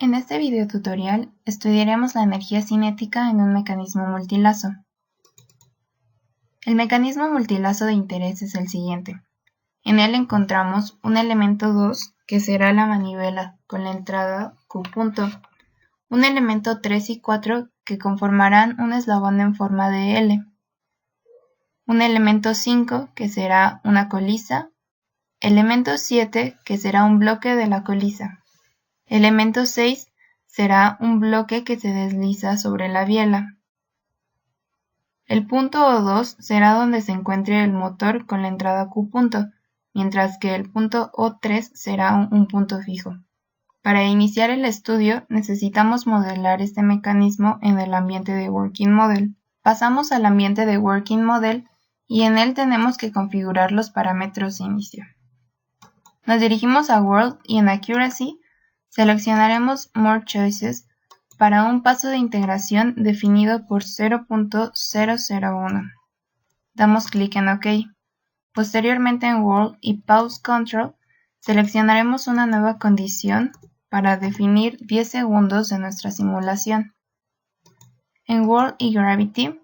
En este video tutorial estudiaremos la energía cinética en un mecanismo multilazo. El mecanismo multilazo de interés es el siguiente. En él encontramos un elemento 2 que será la manivela con la entrada Q punto, un elemento 3 y 4 que conformarán un eslabón en forma de L, un elemento 5 que será una colisa, elemento 7 que será un bloque de la colisa, elemento 6 será un bloque que se desliza sobre la biela. El punto O2 será donde se encuentre el motor con la entrada Q punto, mientras que el punto O3 será un punto fijo. Para iniciar el estudio necesitamos modelar este mecanismo en el ambiente de Working Model. Pasamos al ambiente de Working Model y en él tenemos que configurar los parámetros de inicio. Nos dirigimos a World y en Accuracy seleccionaremos More Choices para un paso de integración definido por 0.001. Damos clic en OK. Posteriormente en World y Pause Control seleccionaremos una nueva condición para definir 10 segundos de nuestra simulación. En World y Gravity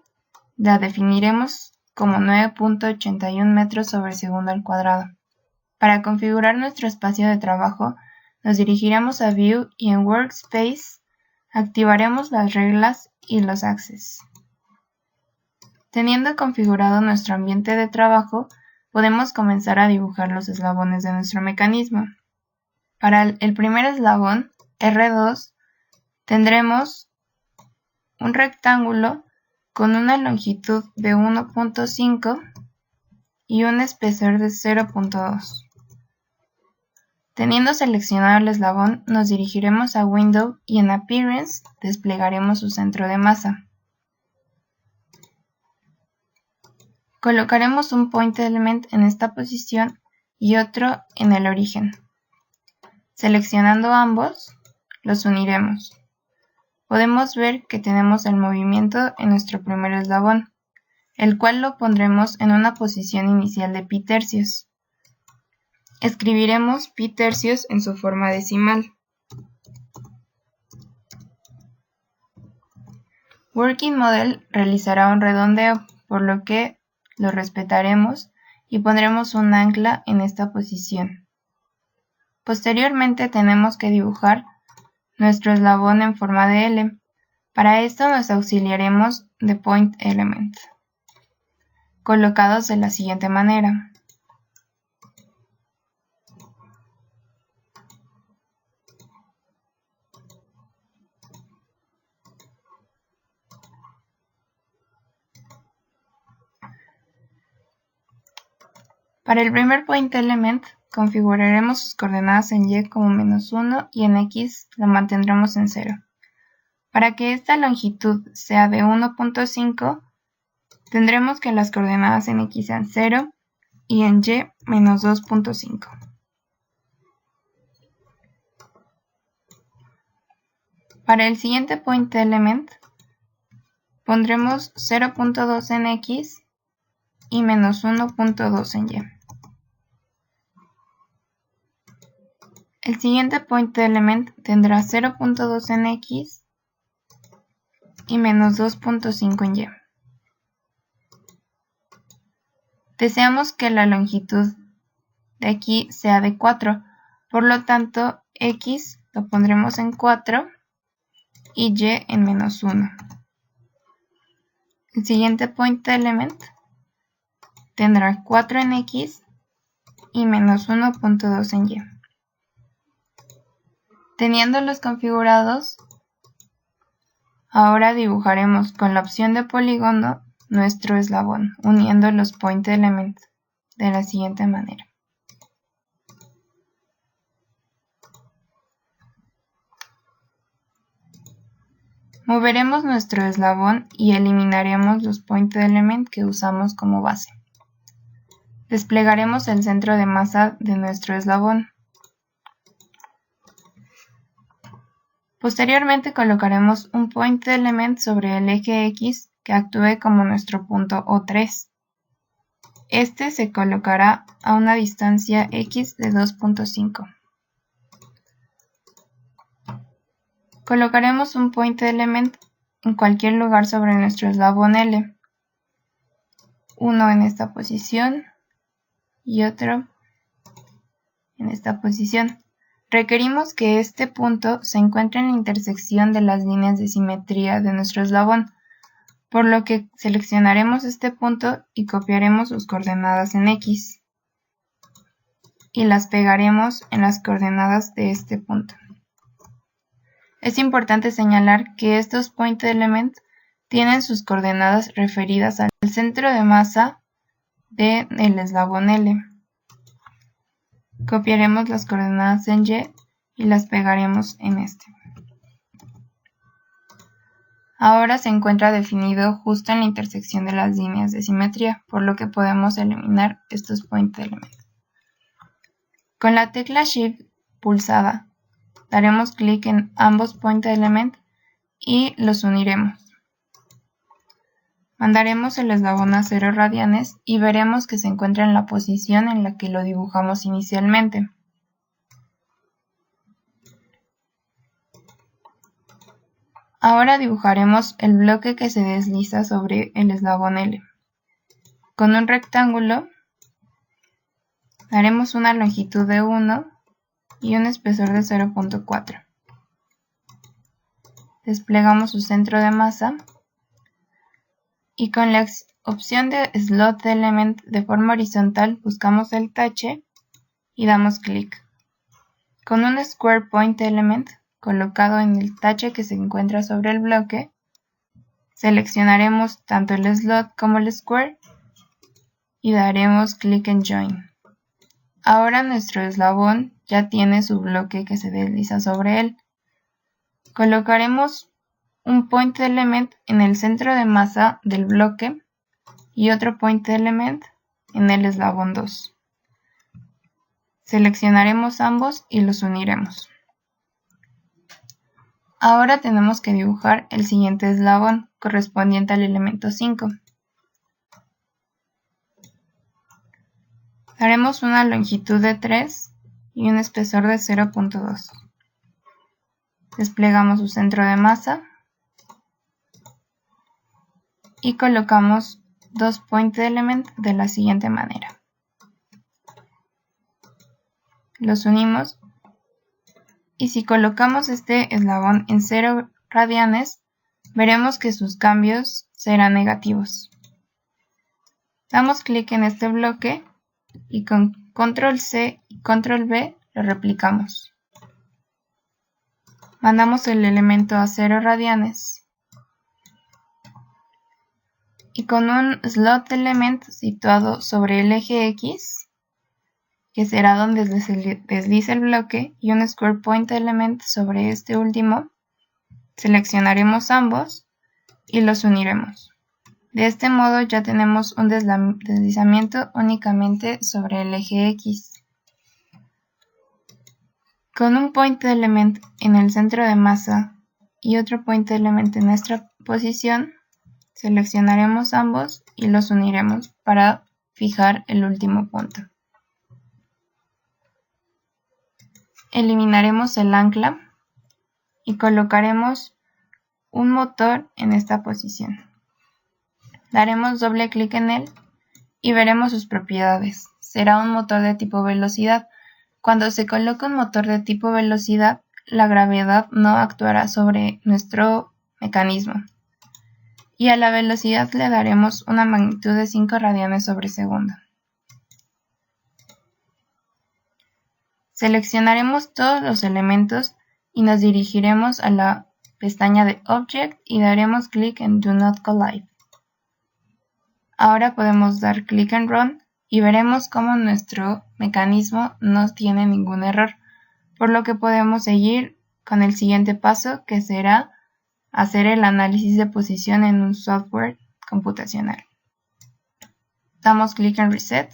la definiremos como 9.81 metros sobre segundo al cuadrado. Para configurar nuestro espacio de trabajo, nos dirigiremos a View y en Workspace activaremos las reglas y los access. Teniendo configurado nuestro ambiente de trabajo, podemos comenzar a dibujar los eslabones de nuestro mecanismo. Para el primer eslabón, R2, tendremos un rectángulo con una longitud de 1.5 y un espesor de 0.2. Teniendo seleccionado el eslabón, nos dirigiremos a Window y en Appearance desplegaremos su centro de masa. Colocaremos un point element en esta posición y otro en el origen. Seleccionando ambos, los uniremos. Podemos ver que tenemos el movimiento en nuestro primer eslabón, el cual lo pondremos en una posición inicial de pi tercios. Escribiremos pi tercios en su forma decimal. Working Model realizará un redondeo, por lo que lo respetaremos y pondremos un ancla en esta posición. Posteriormente tenemos que dibujar nuestro eslabón en forma de L. Para esto nos auxiliaremos de Point Element, colocados de la siguiente manera. Para el primer Point Element, configuraremos sus coordenadas en Y como -1 y en X lo mantendremos en 0. Para que esta longitud sea de 1.5, tendremos que las coordenadas en X sean 0 y en Y -2.5. Para el siguiente Point Element, pondremos 0.2 en X y -1.2 en Y. El siguiente Point Element tendrá 0.2 en X y -2.5 en Y. Deseamos que la longitud de aquí sea de 4, por lo tanto X lo pondremos en 4 y Y en -1. El siguiente Point Element tendrá 4 en X y -1.2 en Y. Teniéndolos configurados, ahora dibujaremos con la opción de polígono nuestro eslabón, uniendo los Point Elements de la siguiente manera. Moveremos nuestro eslabón y eliminaremos los Point Element que usamos como base. Desplegaremos el centro de masa de nuestro eslabón. Posteriormente colocaremos un Point Element sobre el eje X que actúe como nuestro punto O3. Este se colocará a una distancia X de 2.5. Colocaremos un point element en cualquier lugar sobre nuestro eslabón L. Uno en esta posición y otro en esta posición. Requerimos que este punto se encuentre en la intersección de las líneas de simetría de nuestro eslabón, por lo que seleccionaremos este punto y copiaremos sus coordenadas en X y las pegaremos en las coordenadas de este punto. Es importante señalar que estos point elements tienen sus coordenadas referidas al centro de masa del eslabón L. Copiaremos las coordenadas en Y y las pegaremos en este. Ahora se encuentra definido justo en la intersección de las líneas de simetría, por lo que podemos eliminar estos point elements. Con la tecla Shift pulsada, daremos clic en ambos point elements y los uniremos. Mandaremos el eslabón a 0 radianes y veremos que se encuentra en la posición en la que lo dibujamos inicialmente. Ahora dibujaremos el bloque que se desliza sobre el eslabón L. Con un rectángulo daremos una longitud de 1 y un espesor de 0.4. Desplegamos su centro de masa y con la opción de Slot Element de forma horizontal buscamos el tache y damos clic. Con un Square Point Element colocado en el tache que se encuentra sobre el bloque, seleccionaremos tanto el slot como el square y daremos clic en Join. Ahora nuestro eslabón ya tiene su bloque que se desliza sobre él. Colocaremos un point element en el centro de masa del bloque y otro point element en el eslabón 2. Seleccionaremos ambos y los uniremos. Ahora tenemos que dibujar el siguiente eslabón correspondiente al elemento 5. Daremos una longitud de 3 y un espesor de 0.2. Desplegamos su centro de masa y colocamos dos point element de la siguiente manera. Los unimos y si colocamos este eslabón en 0 radianes, veremos que sus cambios serán negativos. Damos clic en este bloque y con Control C y Control V lo replicamos. Mandamos el elemento a 0 radianes y con un Slot Element situado sobre el eje X, que será donde se desliza el bloque, y un Square Point Element sobre este último, seleccionaremos ambos y los uniremos. De este modo ya tenemos un deslizamiento únicamente sobre el eje X. Con un Point Element en el centro de masa y otro Point Element en nuestra posición, seleccionaremos ambos y los uniremos para fijar el último punto. Eliminaremos el ancla y colocaremos un motor en esta posición. Daremos doble clic en él y veremos sus propiedades. Será un motor de tipo velocidad. Cuando se coloca un motor de tipo velocidad, la gravedad no actuará sobre nuestro mecanismo. Y a la velocidad le daremos una magnitud de 5 radianes sobre segundo. Seleccionaremos todos los elementos y nos dirigiremos a la pestaña de Object y daremos clic en Do Not Collide. Ahora podemos dar clic en Run y veremos cómo nuestro mecanismo no tiene ningún error, por lo que podemos seguir con el siguiente paso, que será hacer el análisis de posición en un software computacional. Damos clic en Reset.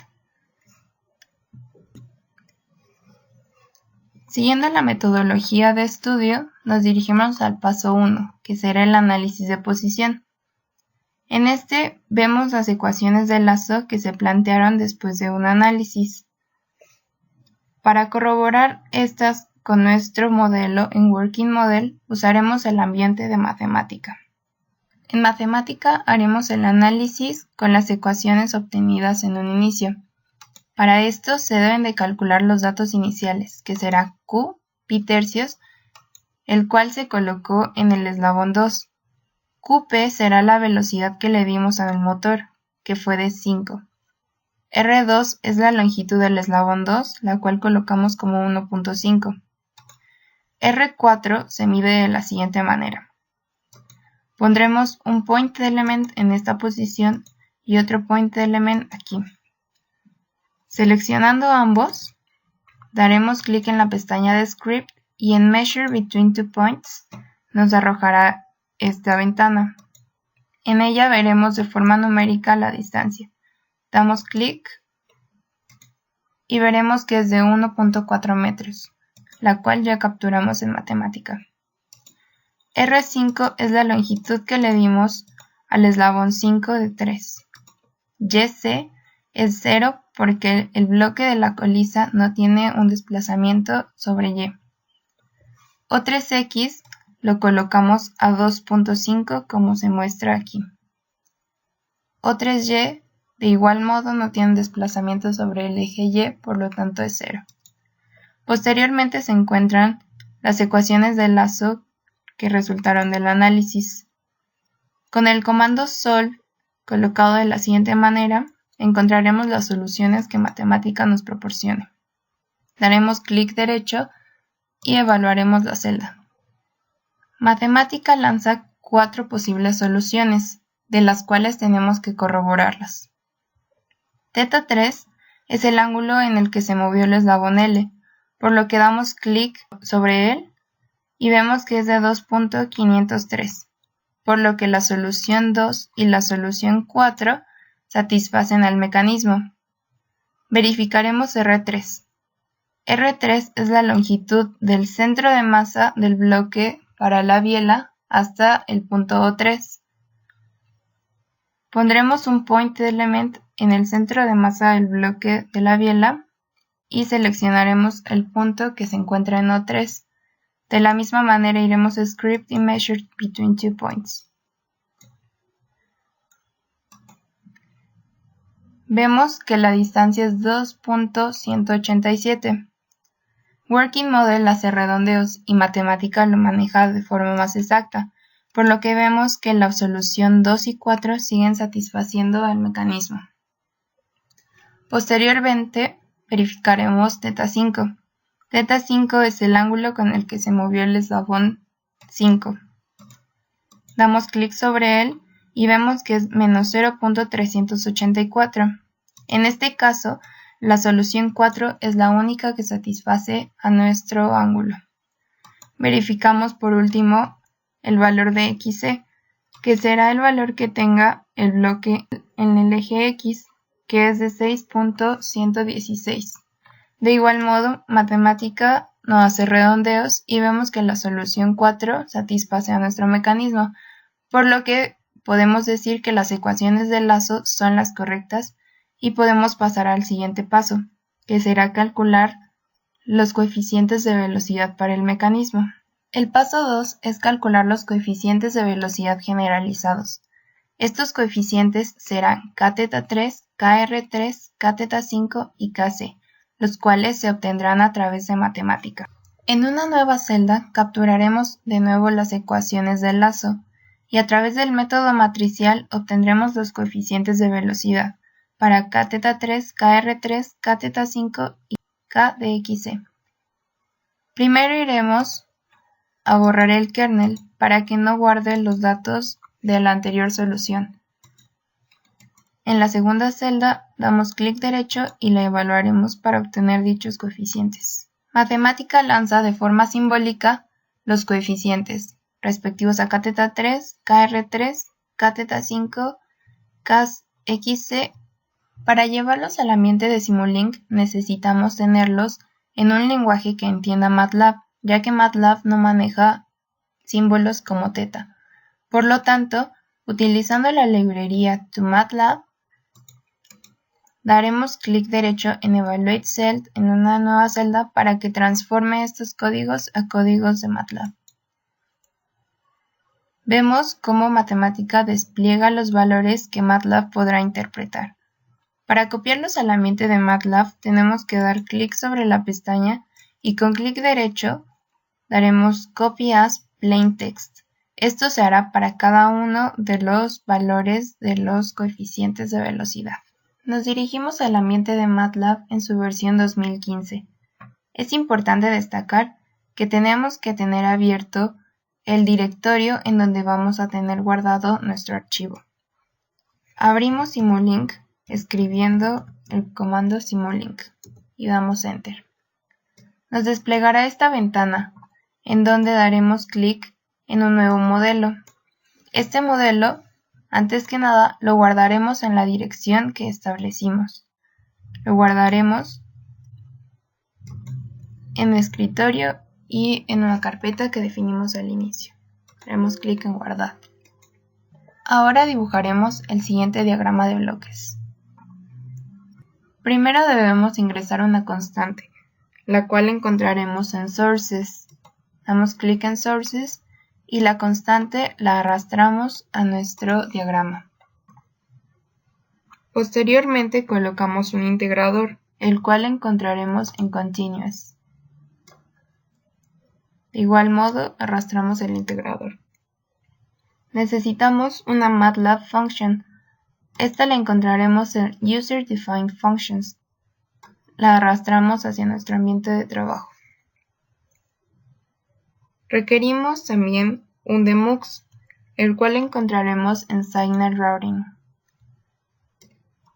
Siguiendo la metodología de estudio, nos dirigimos al paso 1, que será el análisis de posición. En este vemos las ecuaciones de lazo que se plantearon después de un análisis. Para corroborar estas con nuestro modelo en Working Model, usaremos el ambiente de matemática. En matemática haremos el análisis con las ecuaciones obtenidas en un inicio. Para esto se deben de calcular los datos iniciales, que será Q, pi tercios, el cual se colocó en el eslabón 2. Qp será la velocidad que le dimos al motor, que fue de 5. R2 es la longitud del eslabón 2, la cual colocamos como 1.5. R4 se mide de la siguiente manera. Pondremos un point element en esta posición y otro point element aquí. Seleccionando ambos, daremos clic en la pestaña de Script y en Measure Between Two Points nos arrojará esta ventana. En ella veremos de forma numérica la distancia. Damos clic y veremos que es de 1.4 metros, la cual ya capturamos en matemática. R5 es la longitud que le dimos al eslabón 5 de 3. YC es 0 porque el bloque de la colisa no tiene un desplazamiento sobre Y. O3X lo colocamos a 2.5 como se muestra aquí. O3Y de igual modo no tiene desplazamiento sobre el eje Y, por lo tanto es 0. Posteriormente se encuentran las ecuaciones de lazo que resultaron del análisis. Con el comando solve colocado de la siguiente manera, encontraremos las soluciones que matemática nos proporcione. Daremos clic derecho y evaluaremos la celda. Matemática lanza 4 posibles soluciones, de las cuales tenemos que corroborarlas. Θ3 es el ángulo en el que se movió el eslabón L, por lo que damos clic sobre él y vemos que es de 2.503, por lo que la solución 2 y la solución 4 satisfacen al mecanismo. Verificaremos R3. R3 es la longitud del centro de masa del bloque para la biela hasta el punto O3. Pondremos un point element en el centro de masa del bloque de la biela y seleccionaremos el punto que se encuentra en O3. De la misma manera iremos a Script y Measure Between Two Points. Vemos que la distancia es 2.187. Working Model hace redondeos y matemática lo maneja de forma más exacta, por lo que vemos que la solución 2 y 4 siguen satisfaciendo al mecanismo. Posteriormente verificaremos θ5. θ5 es el ángulo con el que se movió el eslabón 5. Damos clic sobre él y vemos que es menos 0.384. En este caso, la solución 4 es la única que satisface a nuestro ángulo. Verificamos por último el valor de XC, que será el valor que tenga el bloque en el eje X, que es de 6.116. De igual modo, matemática no hace redondeos y vemos que la solución 4 satisface a nuestro mecanismo, por lo que podemos decir que las ecuaciones de lazo son las correctas y podemos pasar al siguiente paso, que será calcular los coeficientes de velocidad para el mecanismo. El paso 2 es calcular los coeficientes de velocidad generalizados. Estos coeficientes serán kθ3, kr3, kθ5 y kc, los cuales se obtendrán a través de matemática. En una nueva celda capturaremos de nuevo las ecuaciones del lazo, y a través del método matricial obtendremos los coeficientes de velocidad para kθ3, kr3, kθ5 y k de xc. Primero iremos a borrar el kernel para que no guarde los datos de la anterior solución. En la segunda celda damos clic derecho y la evaluaremos para obtener dichos coeficientes. Matemática lanza de forma simbólica los coeficientes respectivos a kθ3, kr3, kθ5, kxc. Para llevarlos al ambiente de Simulink necesitamos tenerlos en un lenguaje que entienda MATLAB, ya que MATLAB no maneja símbolos como θ. Por lo tanto, utilizando la librería ToMATLAB, Daremos clic derecho en Evaluate Cell en una nueva celda para que transforme estos códigos a códigos de MATLAB. Vemos cómo Matemática despliega los valores que MATLAB podrá interpretar. Para copiarlos al ambiente de MATLAB tenemos que dar clic sobre la pestaña y con clic derecho daremos Copy as Plain Text. Esto se hará para cada uno de los valores de los coeficientes de velocidad. Nos dirigimos al ambiente de MATLAB en su versión 2015. Es importante destacar que tenemos que tener abierto el directorio en donde vamos a tener guardado nuestro archivo. Abrimos Simulink escribiendo el comando Simulink y damos Enter. Nos desplegará esta ventana en donde daremos clic en un nuevo modelo. Este modelo, antes que nada, lo guardaremos en la dirección que establecimos. Lo guardaremos en escritorio y en una carpeta que definimos al inicio. Haremos clic en guardar. Ahora dibujaremos el siguiente diagrama de bloques. Primero debemos ingresar una constante, la cual encontraremos en Sources. Damos clic en Sources y la constante la arrastramos a nuestro diagrama. Posteriormente colocamos un integrador, el cual encontraremos en Continuous. De igual modo, arrastramos el integrador. Necesitamos una MATLAB function. Esta la encontraremos en User Defined Functions. La arrastramos hacia nuestro ambiente de trabajo. Requerimos también un demux, el cual encontraremos en Signal Routing.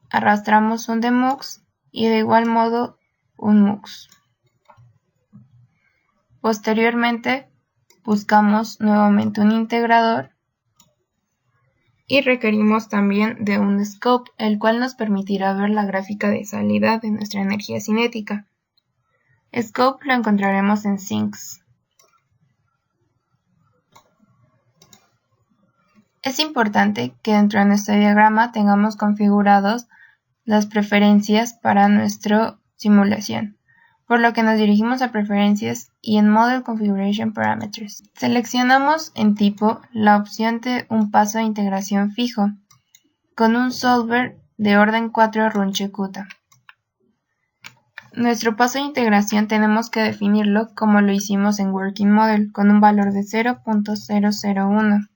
Arrastramos un demux y de igual modo un mux. Posteriormente buscamos nuevamente un integrador y requerimos también de un scope, el cual nos permitirá ver la gráfica de salida de nuestra energía cinética. Scope lo encontraremos en Sinks. Es importante que dentro de nuestro diagrama tengamos configurados las preferencias para nuestra simulación, por lo que nos dirigimos a Preferencias y en Model Configuration Parameters. Seleccionamos en tipo la opción de un paso de integración fijo, con un solver de orden 4 Runge-Kutta. Nuestro paso de integración tenemos que definirlo como lo hicimos en Working Model, con un valor de 0.001.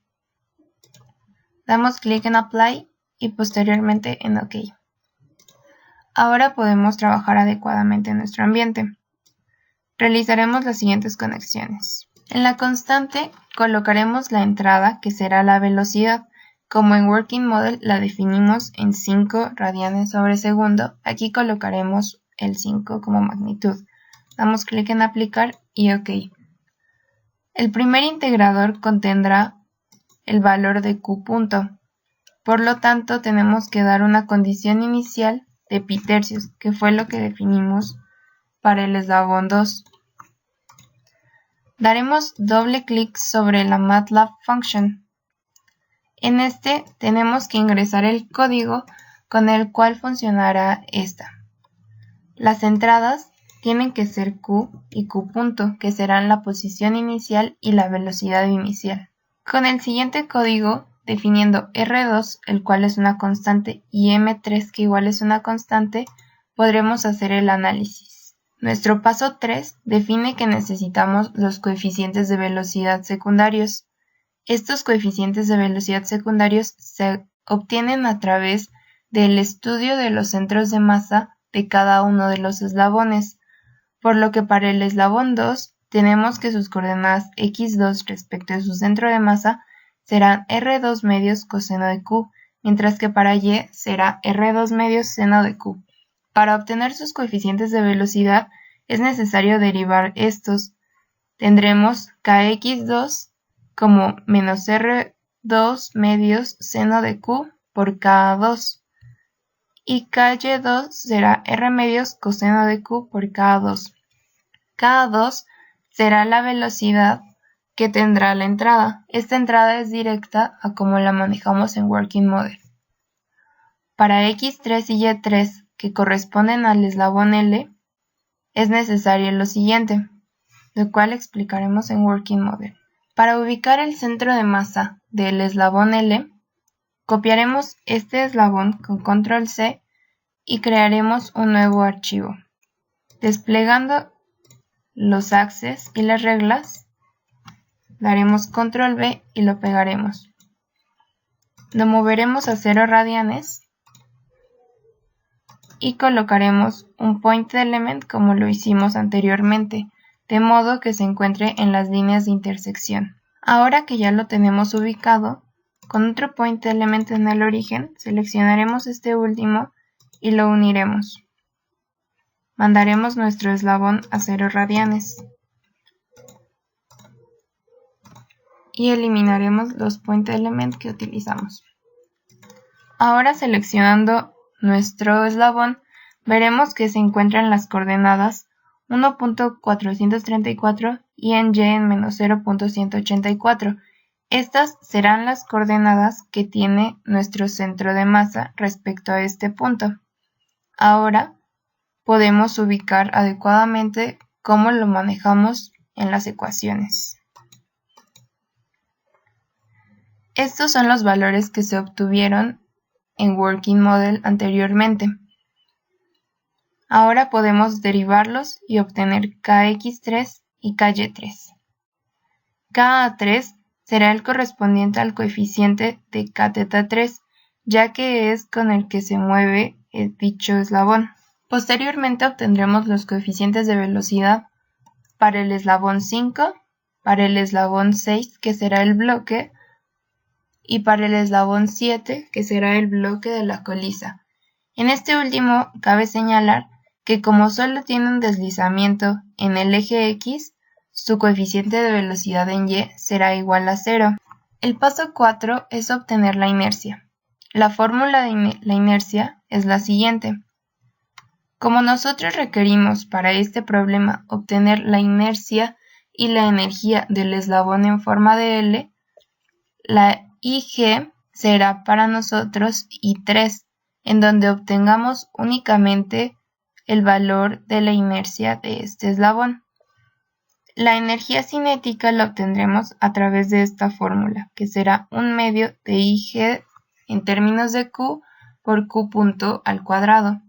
Damos clic en Apply y posteriormente en OK. Ahora podemos trabajar adecuadamente en nuestro ambiente. Realizaremos las siguientes conexiones. En la constante colocaremos la entrada, que será la velocidad. Como en Working Model la definimos en 5 radianes sobre segundo, aquí colocaremos el 5 como magnitud. Damos clic en Aplicar y OK. El primer integrador contendrá el valor de Q punto. Por lo tanto, tenemos que dar una condición inicial de pi tercios, que fue lo que definimos para el eslabón 2. Daremos doble clic sobre la MATLAB function. En este tenemos que ingresar el código con el cual funcionará esta. Las entradas tienen que ser Q y Q punto, que serán la posición inicial y la velocidad inicial. Con el siguiente código, definiendo R2, el cual es una constante, y M3, que igual es una constante, podremos hacer el análisis. Nuestro paso 3 define que necesitamos los coeficientes de velocidad secundarios. Estos coeficientes de velocidad secundarios se obtienen a través del estudio de los centros de masa de cada uno de los eslabones, por lo que para el eslabón 2 tenemos que sus coordenadas x2 respecto de su centro de masa serán r2 medios coseno de q, mientras que para y será r2 medios seno de q. Para obtener sus coeficientes de velocidad es necesario derivar estos. Tendremos kx2 como menos r2 medios seno de q por k2 y ky2 será r medios coseno de q por k2. K2 será la velocidad que tendrá la entrada. Esta entrada es directa a como la manejamos en Working Model. Para x3 y y3 que corresponden al eslabón L, es necesario lo siguiente, lo cual explicaremos en Working Model. Para ubicar el centro de masa del eslabón L, copiaremos este eslabón con Control C y crearemos un nuevo archivo. Desplegando los axes y las reglas, daremos Control V y lo pegaremos. Lo moveremos a 0 radianes y colocaremos un point element como lo hicimos anteriormente, de modo que se encuentre en las líneas de intersección. Ahora que ya lo tenemos ubicado, con otro point element en el origen, seleccionaremos este último y lo uniremos. Mandaremos nuestro eslabón a 0 radianes y eliminaremos los point element que utilizamos. Ahora seleccionando nuestro eslabón, veremos que se encuentran las coordenadas 1.434 y en y en menos 0.184. Estas serán las coordenadas que tiene nuestro centro de masa respecto a este punto. Ahora podemos ubicar adecuadamente cómo lo manejamos en las ecuaciones. Estos son los valores que se obtuvieron en Working Model anteriormente. Ahora podemos derivarlos y obtener kx3 y ky3. Ka3 será el correspondiente al coeficiente de kθ3, ya que es con el que se mueve dicho eslabón. Posteriormente obtendremos los coeficientes de velocidad para el eslabón 5, para el eslabón 6, que será el bloque, y para el eslabón 7, que será el bloque de la colisa. En este último, cabe señalar que como solo tiene un deslizamiento en el eje X, su coeficiente de velocidad en Y será igual a 0. El paso 4 es obtener la inercia. La fórmula de la inercia es la siguiente. Como nosotros requerimos para este problema obtener la inercia y la energía del eslabón en forma de L, la IG será para nosotros I3, en donde obtengamos únicamente el valor de la inercia de este eslabón. La energía cinética la obtendremos a través de esta fórmula, que será 1 medio de IG en términos de Q por Q punto al cuadrado.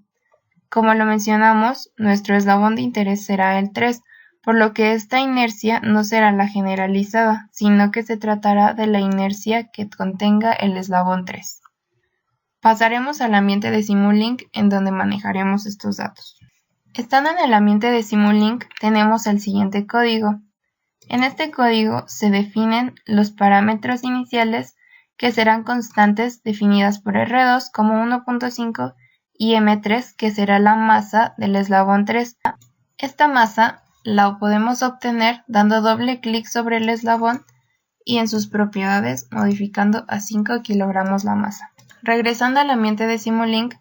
Como lo mencionamos, nuestro eslabón de interés será el 3, por lo que esta inercia no será la generalizada, sino que se tratará de la inercia que contenga el eslabón 3. Pasaremos al ambiente de Simulink, en donde manejaremos estos datos. Estando en el ambiente de Simulink, tenemos el siguiente código. En este código se definen los parámetros iniciales que serán constantes definidas por R2 como 1.5 y M3, que será la masa del eslabón 3. Esta masa la podemos obtener dando doble clic sobre el eslabón y en sus propiedades modificando a 5 kilogramos la masa. Regresando al ambiente de Simulink,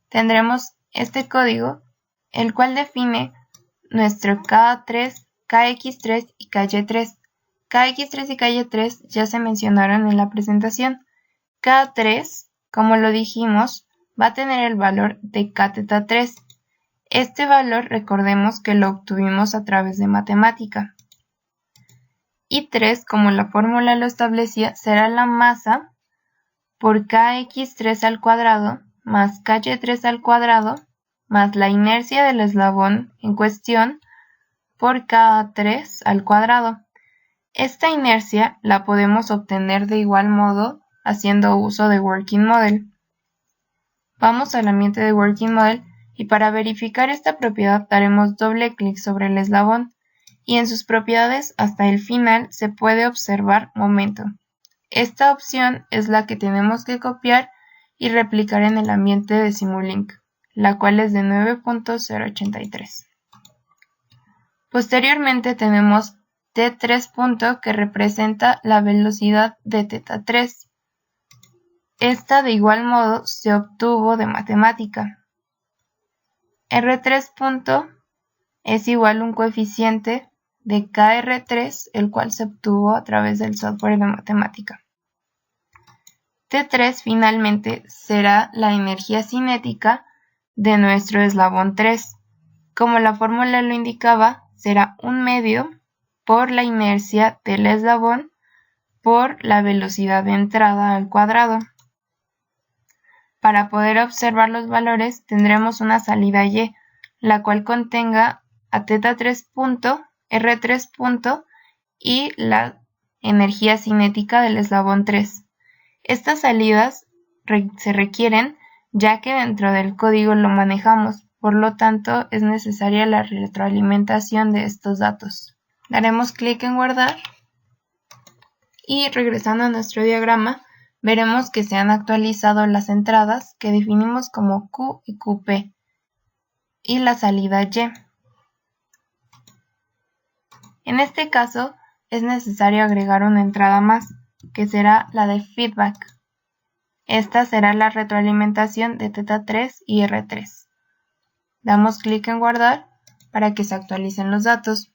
tendremos este código, el cual define nuestro K3, KX3 y KY3. KX3 y KY3 ya se mencionaron en la presentación. K3, como lo dijimos, va a tener el valor de kθ3. Este valor recordemos que lo obtuvimos a través de matemática. Y 3, como la fórmula lo establecía, será la masa por kx3 al cuadrado más ky3 al cuadrado más la inercia del eslabón en cuestión por k3 al cuadrado. Esta inercia la podemos obtener de igual modo haciendo uso de Working Model. Vamos al ambiente de Working Model y para verificar esta propiedad daremos doble clic sobre el eslabón y en sus propiedades hasta el final se puede observar momento. Esta opción es la que tenemos que copiar y replicar en el ambiente de Simulink, la cual es de 9.083. Posteriormente tenemos T3 que representa la velocidad de θ3. Esta de igual modo se obtuvo de matemática. R3 es igual a un coeficiente de KR3, el cual se obtuvo a través del software de matemática. T3 finalmente será la energía cinética de nuestro eslabón 3. Como la fórmula lo indicaba, será 1/2 por la inercia del eslabón por la velocidad de entrada al cuadrado. Para poder observar los valores tendremos una salida Y, la cual contenga a θ3 punto, R3 punto y la energía cinética del eslabón 3. Estas salidas se requieren ya que dentro del código lo manejamos, por lo tanto es necesaria la retroalimentación de estos datos. Daremos clic en guardar y regresando a nuestro diagrama veremos que se han actualizado las entradas que definimos como Q y QP y la salida Y. En este caso es necesario agregar una entrada más, que será la de feedback. Esta será la retroalimentación de θ3 y R3. Damos clic en guardar para que se actualicen los datos.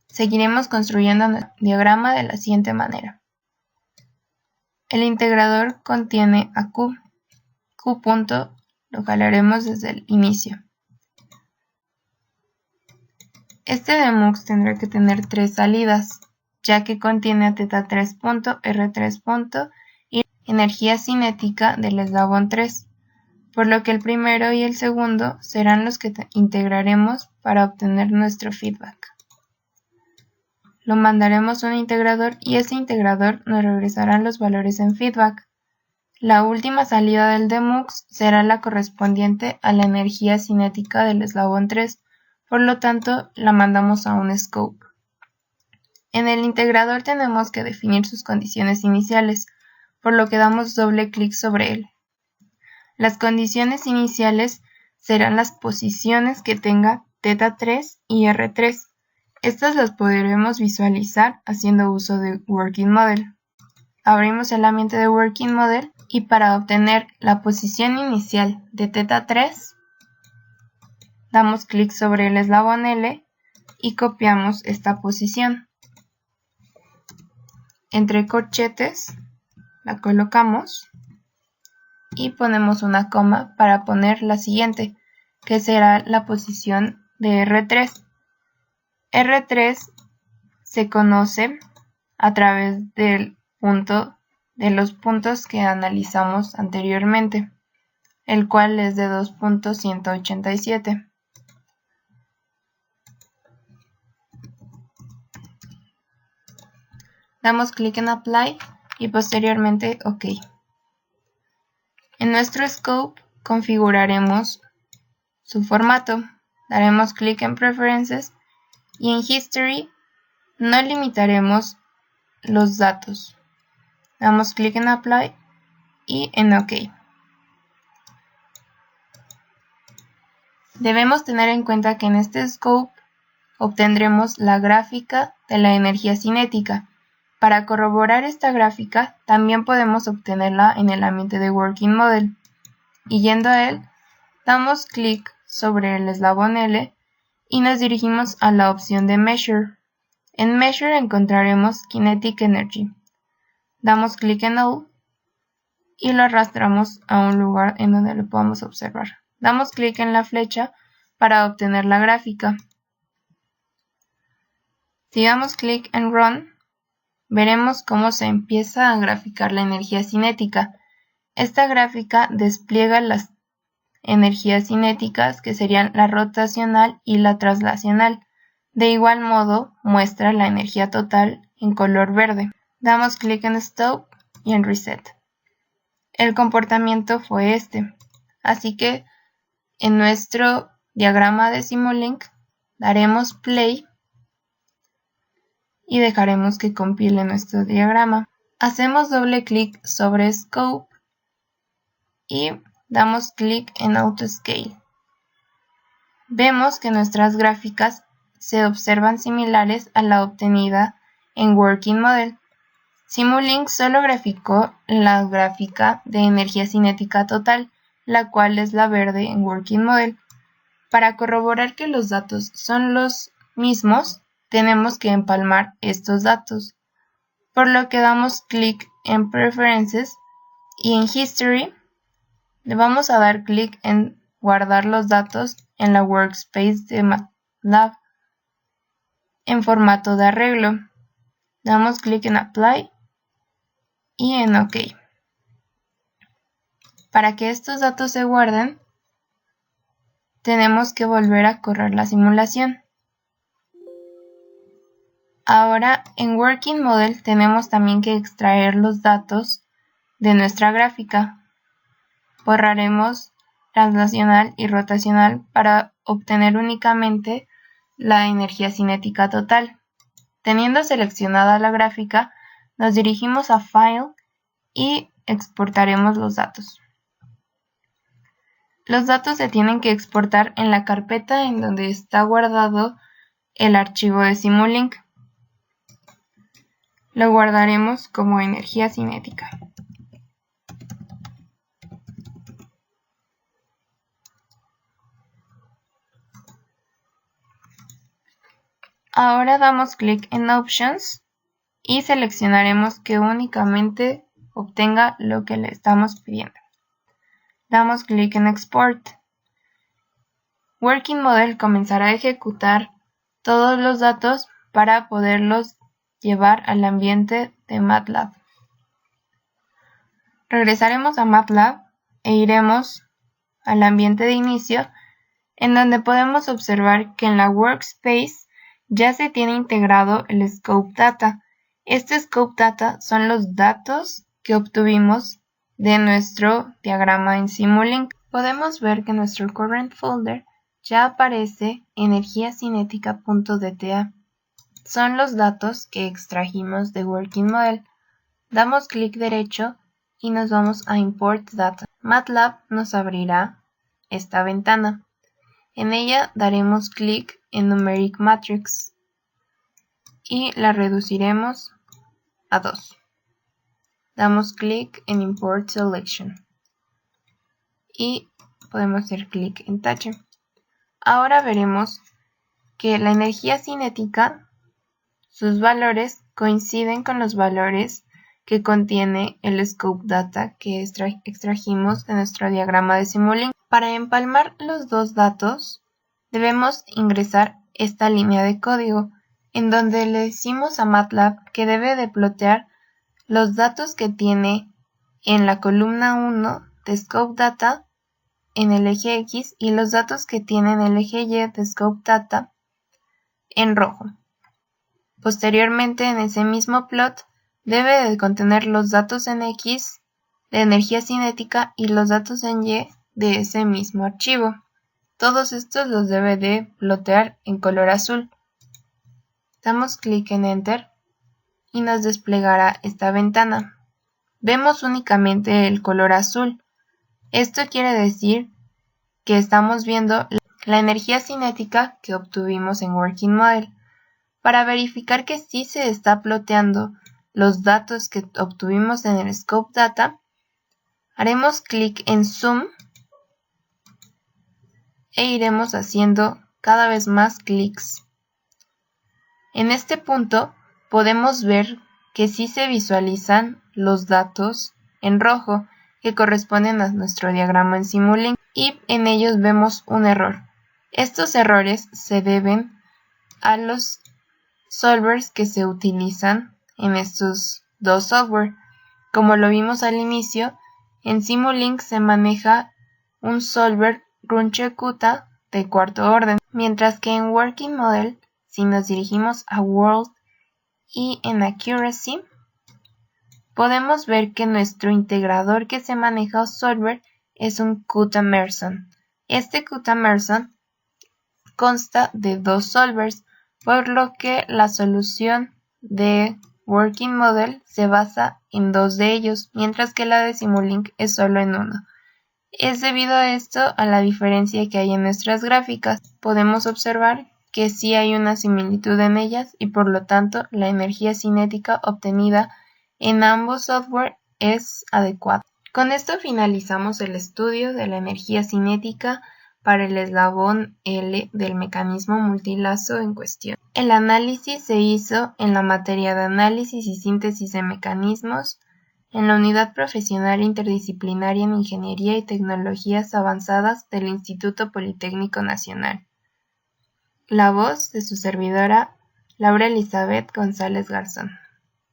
Seguiremos construyendo el diagrama de la siguiente manera. El integrador contiene a Q. Q punto lo jalaremos desde el inicio. Este demux tendrá que tener 3 salidas, ya que contiene a θ3 punto, R3 punto y energía cinética del eslabón 3, por lo que el primero y el segundo serán los que integraremos para obtener nuestro feedback. Lo mandaremos a un integrador y ese integrador nos regresará los valores en feedback. La última salida del demux será la correspondiente a la energía cinética del eslabón 3, por lo tanto la mandamos a un scope. En el integrador tenemos que definir sus condiciones iniciales, por lo que damos doble clic sobre él. Las condiciones iniciales serán las posiciones que tenga θ3 y R3. Estas las podremos visualizar haciendo uso de Working Model. Abrimos el ambiente de Working Model y para obtener la posición inicial de θ3, damos clic sobre el eslabón L y copiamos esta posición. Entre corchetes la colocamos y ponemos una coma para poner la siguiente, que será la posición de R3. R3 se conoce a través de los puntos que analizamos anteriormente, el cual es de 2.187. Damos clic en Apply y posteriormente OK. En nuestro scope configuraremos su formato, daremos clic en Preferences y en History no limitaremos los datos. Damos clic en Apply y en OK. Debemos tener en cuenta que en este scope obtendremos la gráfica de la energía cinética. Para corroborar esta gráfica también podemos obtenerla en el ambiente de Working Model. Y yendo a él, damos clic sobre el eslabón L y nos dirigimos a la opción de Measure. En Measure encontraremos Kinetic Energy. Damos clic en All y lo arrastramos a un lugar en donde lo podamos observar. Damos clic en la flecha para obtener la gráfica. Si damos clic en Run, veremos cómo se empieza a graficar la energía cinética. Esta gráfica despliega las energías cinéticas que serían la rotacional y la traslacional. De igual modo, muestra la energía total en color verde. Damos clic en Stop y en Reset. El comportamiento fue este. Así que en nuestro diagrama de Simulink daremos Play y dejaremos que compile nuestro diagrama. Hacemos doble clic sobre Scope y damos clic en Autoscale. Vemos que nuestras gráficas se observan similares a la obtenida en Working Model. Simulink solo graficó la gráfica de energía cinética total, la cual es la verde en Working Model. Para corroborar que los datos son los mismos, tenemos que empalmar estos datos, por lo que damos clic en Preferences y en History le vamos a dar clic en guardar los datos en la workspace de MATLAB en formato de arreglo. Damos clic en Apply y en OK. Para que estos datos se guarden, tenemos que volver a correr la simulación. Ahora en Working Model tenemos también que extraer los datos de nuestra gráfica. Borraremos translacional y rotacional para obtener únicamente la energía cinética total. Teniendo seleccionada la gráfica, nos dirigimos a File y exportaremos los datos. Los datos se tienen que exportar en la carpeta en donde está guardado el archivo de Simulink. Lo guardaremos como energía cinética. Ahora damos clic en Options y seleccionaremos que únicamente obtenga lo que le estamos pidiendo. Damos clic en Export. Working Model comenzará a ejecutar todos los datos para poderlos llevar al ambiente de MATLAB. Regresaremos a MATLAB e iremos al ambiente de inicio, en donde podemos observar que en la Workspace ya se tiene integrado el Scope Data. Este Scope Data son los datos que obtuvimos de nuestro diagrama en Simulink. Podemos ver que nuestro current folder ya aparece energiacinética.dta. Son los datos que extrajimos de Working Model. Damos clic derecho y nos vamos a Import Data. MATLAB nos abrirá esta ventana. En ella daremos clic en Numeric Matrix y la reduciremos a 2. Damos clic en Import Selection y podemos hacer clic en Tache. Ahora veremos que la energía cinética, sus valores coinciden con los valores que contiene el Scope Data que extrajimos de nuestro diagrama de Simulink. Para empalmar los dos datos, debemos ingresar esta línea de código, en donde le decimos a MATLAB que debe de plotear los datos que tiene en la columna 1 de Scope Data en el eje X y los datos que tiene en el eje Y de Scope Data en rojo. Posteriormente, en ese mismo plot, debe de contener los datos en X de energía cinética y los datos en Y de ese mismo archivo. Todos estos los debe de plotear en color azul. Damos clic en Enter y nos desplegará esta ventana. Vemos únicamente el color azul. Esto quiere decir que estamos viendo la energía cinética que obtuvimos en Working Model. Para verificar que sí se está ploteando los datos que obtuvimos en el Scope Data, haremos clic en Zoom e iremos haciendo cada vez más clics. En este punto podemos ver que sí se visualizan los datos en rojo que corresponden a nuestro diagrama en Simulink y en ellos vemos un error. Estos errores se deben a los solvers que se utilizan en estos dos software. Como lo vimos al inicio, en Simulink se maneja un solver Runche-Kutta de cuarto orden, mientras que en Working Model, si nos dirigimos a World y en Accuracy, podemos ver que nuestro integrador que se maneja o solver es un Kutta-Mersenne. Este Kutta-Mersenne consta de dos solvers, por lo que la solución de Working Model se basa en dos de ellos, mientras que la de Simulink es solo en uno. Es debido a esto a la diferencia que hay en nuestras gráficas. Podemos observar que sí hay una similitud en ellas y por lo tanto la energía cinética obtenida en ambos software es adecuada. Con esto finalizamos el estudio de la energía cinética para el eslabón L del mecanismo multilazo en cuestión. El análisis se hizo en la materia de análisis y síntesis de mecanismos en la Unidad Profesional Interdisciplinaria en Ingeniería y Tecnologías Avanzadas del Instituto Politécnico Nacional. La voz de su servidora, Laura Elizabeth González Garzón.